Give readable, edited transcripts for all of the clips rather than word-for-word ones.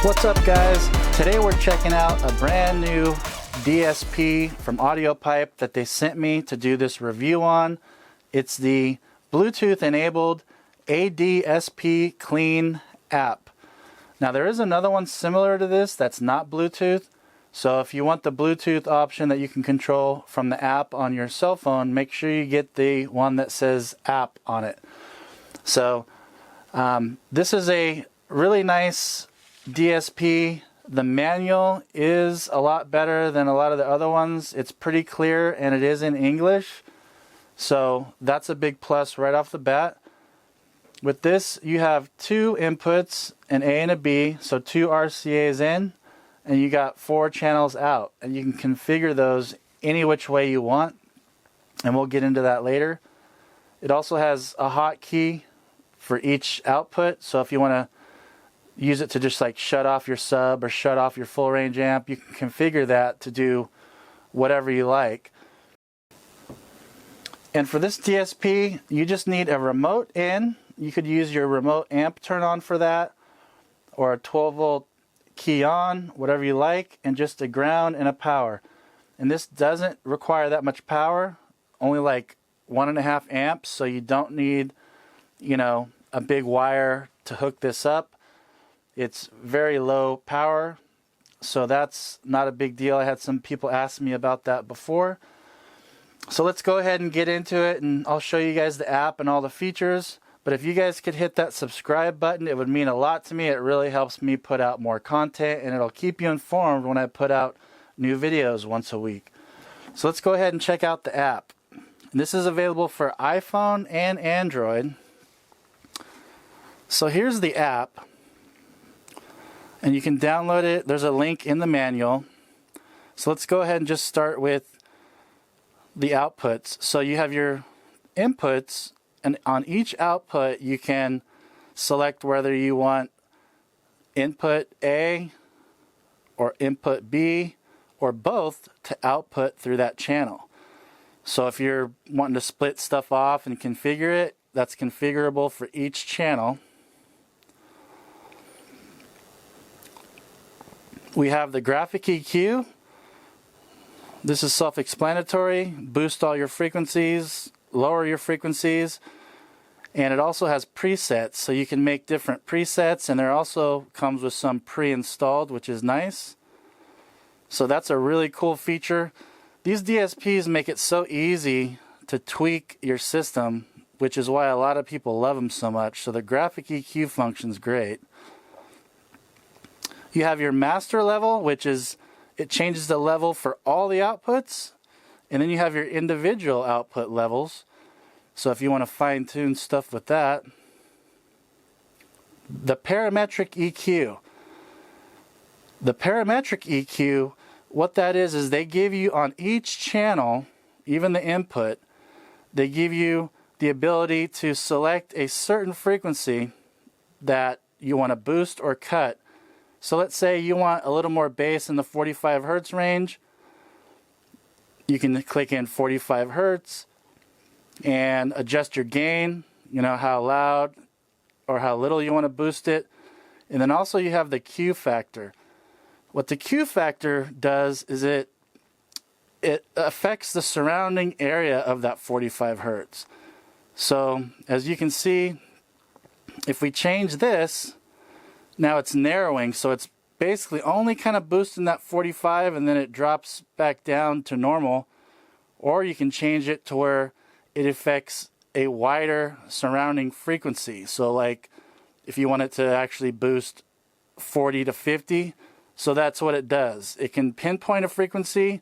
What's up, guys? Today we're checking out a brand new DSP from Audiopipe that they sent me to do this review on. It's the Bluetooth enabled ADSP-CLEAN-APP. Now there is another one similar to this that's not Bluetooth. So if you want the Bluetooth option that you can control from the app on your cell phone, make sure you get the one that says app on it. So this is a really nice DSP. The manual is a lot better than a lot of the other ones. It's pretty clear and it is in English. So that's a big plus right off the bat. With this, you have two inputs, an A and a B, so two RCAs in, and you got 4 channels out. And you can configure those any which way you want, and we'll get into that later. It also has a hotkey for each output, so if you want to use it to just like shut off your sub or shut off your full range amp, you can configure that to do whatever you like. And for this DSP, you just need a remote in. You could use your remote amp turn on for that, or a 12 volt key on, whatever you like, and just a ground and a power. And this doesn't require that much power, only like 1.5 amps, so you don't need, you know, a big wire to hook this up. It's very low power, so that's not a big deal. I had some people ask me about that before. So let's go ahead and get into it, and I'll show you guys the app and all the features. But if you guys could hit that subscribe button, it would mean a lot to me. It really helps me put out more content, and it'll keep you informed when I put out new videos once a week. So let's go ahead and check out the app. And this is available for iPhone and Android. So here's the app. And you can download it. There's a link in the manual. So let's go ahead and just start with the outputs. So you have your inputs, and on each output you can select whether you want input A or input B or both to output through that channel. So if you're wanting to split stuff off and configure it, that's configurable for each channel. We have the graphic EQ. This is self-explanatory. Boost all your frequencies, lower your frequencies, and it also has presets, so you can make different presets, and there also comes with some pre-installed, which is nice. So that's a really cool feature. These DSPs make it so easy to tweak your system, which is why a lot of people love them so much. So the graphic EQ function is great. You have your master level, which is, it changes the level for all the outputs. And then you have your individual output levels. So if you want to fine tune stuff with that. The parametric EQ. The parametric EQ, what that is they give you on each channel, even the input, they give you the ability to select a certain frequency that you want to boost or cut. So let's say you want a little more bass in the 45 Hertz range. You can click in 45 Hertz and adjust your gain, you know, how loud or how little you want to boost it. And then also you have the Q factor. What the Q factor does is it affects the surrounding area of that 45 Hertz. So as you can see, if we change this, now it's narrowing, so it's basically only kind of boosting that 45 and then it drops back down to normal. Or you can change it to where it affects a wider surrounding frequency. So like if you want it to actually boost 40 to 50, so that's what it does. It can pinpoint a frequency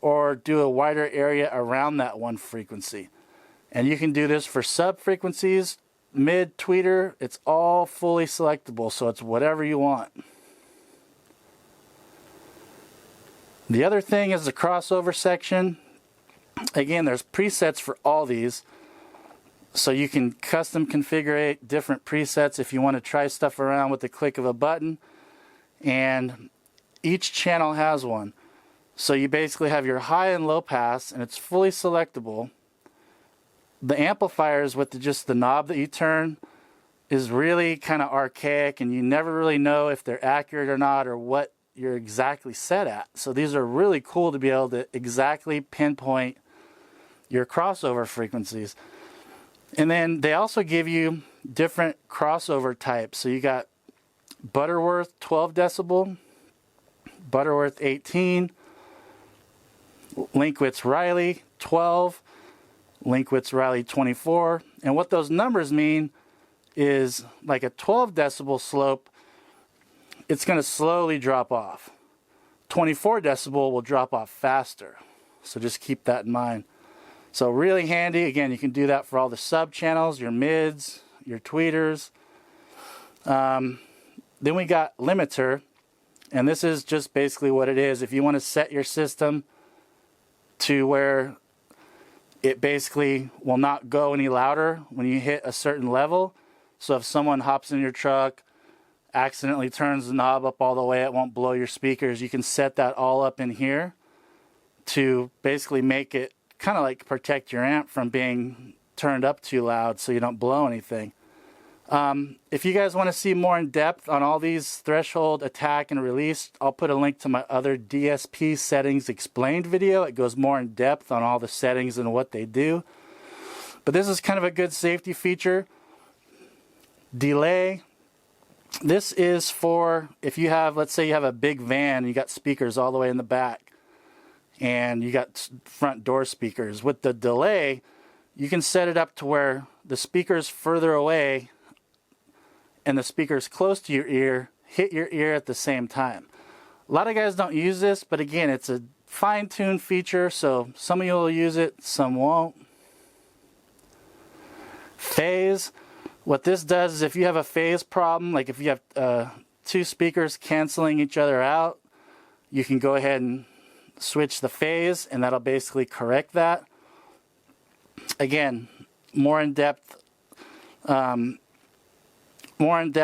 or do a wider area around that one frequency. And you can do this for sub frequencies, mid, tweeter, it's all fully selectable, so it's whatever you want. The other thing is the crossover section. Again, there's presets for all these, so you can custom configure different presets if you want to try stuff around with the click of a button. And each channel has one. So you basically have your high and low pass, and it's fully selectable. The amplifiers with just the knob that you turn, is really kind of archaic, and you never really know if they're accurate or not, or what you're exactly set at. So these are really cool to be able to exactly pinpoint your crossover frequencies. And then they also give you different crossover types. So you got Butterworth 12 decibel, Butterworth 18, Linkwitz Riley 12, Linkwitz Riley 24. And what those numbers mean is, like a 12 decibel slope, it's going to slowly drop off. 24 decibel will drop off faster. So just keep that in mind. So really handy. Again, you can do that for all the sub channels, your mids, your tweeters. Then we got limiter, and this is just basically what it is. If you want to set your system to where it basically will not go any louder when you hit a certain level. So if someone hops in your truck, accidentally turns the knob up all the way, it won't blow your speakers. You can set that all up in here to basically make it kind of like protect your amp from being turned up too loud so you don't blow anything. If you guys want to see more in depth on all these threshold, attack, and release, I'll put a link to my other DSP settings explained video. It goes more in depth on all the settings and what they do. But this is kind of a good safety feature. Delay. This is for if you have, let's say you have a big van and you got speakers all the way in the back and you got front door speakers. With the delay, you can set it up to where the speakers further away and the speakers close to your ear hit your ear at the same time. A lot of guys don't use this, but again, it's a fine-tuned feature, so some of you will use it, some won't. Phase. What this does is if you have a phase problem, like if you have two speakers canceling each other out, you can go ahead and switch the phase, and that'll basically correct that. Again, more in-depth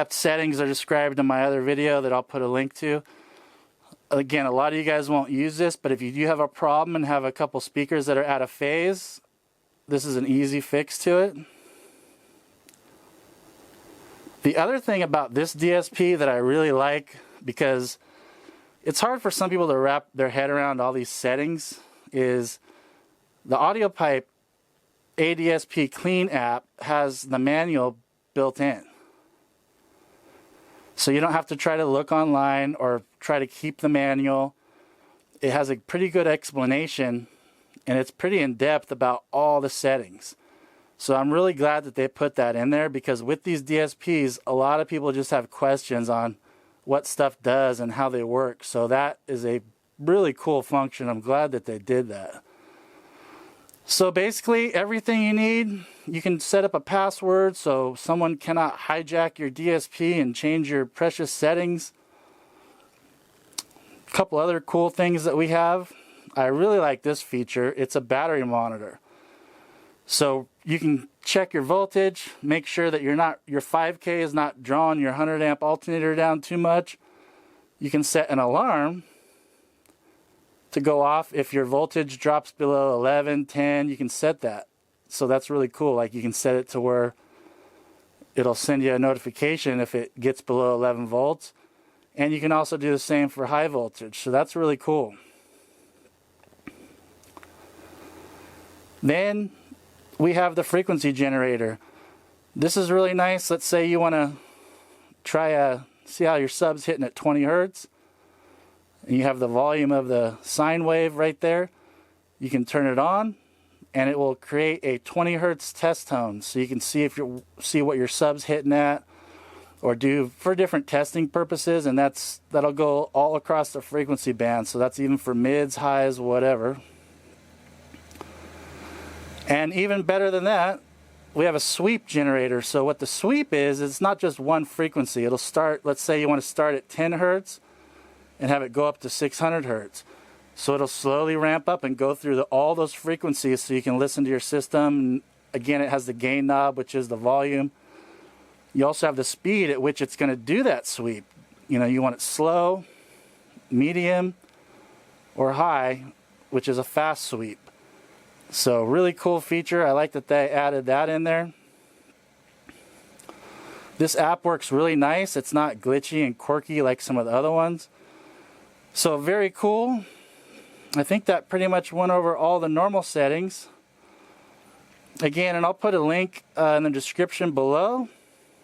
settings are described in my other video that I'll put a link to. Again, a lot of you guys won't use this, but if you do have a problem and have a couple speakers that are out of phase, this is an easy fix to it. The other thing about this DSP that I really like, because it's hard for some people to wrap their head around all these settings, is the Audiopipe ADSP-CLEAN-APP has the manual built in. So you don't have to try to look online or try to keep the manual. It has a pretty good explanation, and it's pretty in-depth about all the settings. So I'm really glad that they put that in there, because with these DSPs, a lot of people just have questions on what stuff does and how they work. So that is a really cool function. I'm glad that they did that. So basically everything you need, you can set up a password so someone cannot hijack your DSP and change your precious settings. A couple other cool things that we have. I really like this feature. It's a battery monitor. So you can check your voltage, make sure that your 5K is not drawing your 100 amp alternator down too much. You can set an alarm to go off if your voltage drops below 11, 10, you can set that. So that's really cool. Like you can set it to where it'll send you a notification if it gets below 11 volts. And you can also do the same for high voltage. So that's really cool. Then we have the frequency generator. This is really nice. Let's say you want to try see how your sub's hitting at 20 hertz. And you have the volume of the sine wave right there. You can turn it on and it will create a 20 hertz test tone, so you can see what your sub's hitting at, or do for different testing purposes, and that'll go all across the frequency band. So that's even for mids, highs, whatever. And even better than that, we have a sweep generator. So what the sweep is, it's not just one frequency. It'll start, let's say you want to start at 10 hertz and have it go up to 600 hertz. So it'll slowly ramp up and go through all those frequencies so you can listen to your system. And again, it has the gain knob, which is the volume. You also have the speed at which it's going to do that sweep. You know, you want it slow, medium, or high, which is a fast sweep. So really cool feature. I like that they added that in there. This app works really nice. It's not glitchy and quirky like some of the other ones. So very cool. I think that pretty much went over all the normal settings. Again, and I'll put a link in the description below.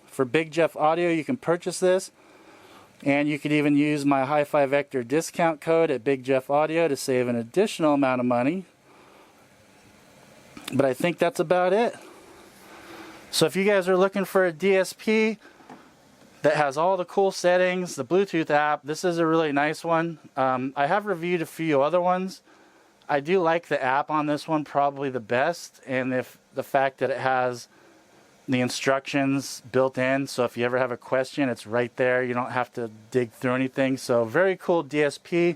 For Big Jeff Audio, you can purchase this. And you could even use my HiFi Vector discount code at Big Jeff Audio to save an additional amount of money. But I think that's about it. So if you guys are looking for a DSP that has all the cool settings, the Bluetooth app, this is a really nice one. I have reviewed a few other ones. I do like the app on this one probably the best, and the fact that it has the instructions built in, so if you ever have a question, it's right there. You don't have to dig through anything. So very cool DSP.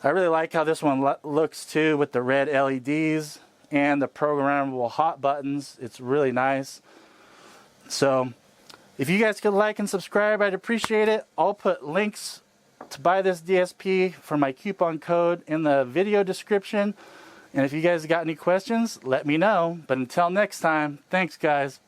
I really like how this one looks too, with the red LEDs and the programmable hot buttons. It's really nice. So if you guys could like and subscribe, I'd appreciate it. I'll put links to buy this DSP for my coupon code in the video description. And if you guys got any questions, let me know. But until next time, thanks guys.